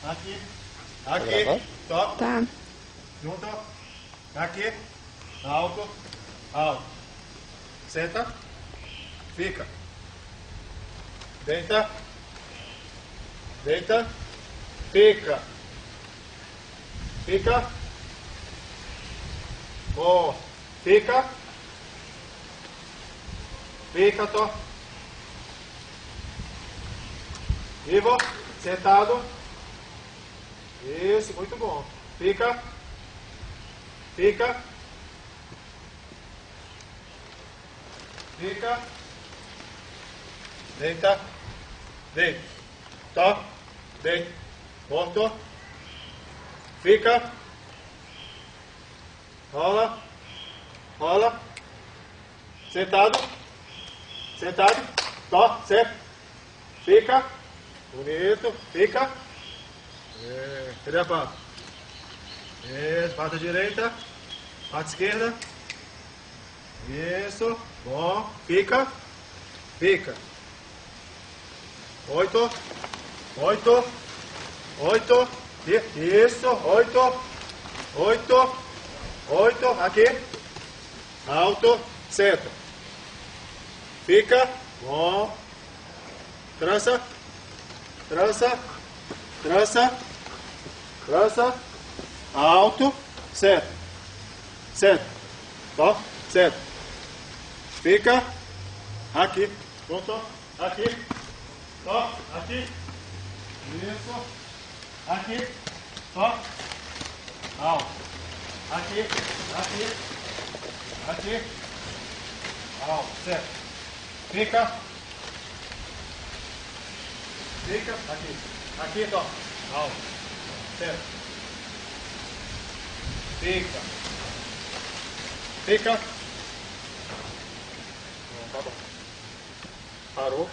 Aqui. Aqui. Top. Tá. Junto. Aqui. Alto. Alto. Senta. Fica. Deita. Deita. Fica. Fica. Boa. Fica. Fica, tô. Vivo. Sentado. Isso, muito bom. Fica. Fica. Fica. Deita. Deita. Tó. Deita. Morto. Fica. Rola. Rola. Sentado. Sentado. Tó. Certo. Fica. Bonito. Fica. Cadê a pata? Isso. Pata direita. Pata esquerda. Isso. Bom. Fica. Fica. 8. 8. 8. Isso. 8. 8. 8. Aqui. Alto. Senta. Fica. Bom. Trança. Trança. Trança. Trança. Alto. Senta. Senta. Ó. Senta. Fica. Aqui. Pronto. Aqui. Ó. Aqui. Isso. Aqui. Ó. Alto. Aqui. Aqui. Aqui. Alto. Certo. Fica. Fica. Aqui. Aqui, ó. Alto. Certo. Fica. Fica. Tá bom. Parou.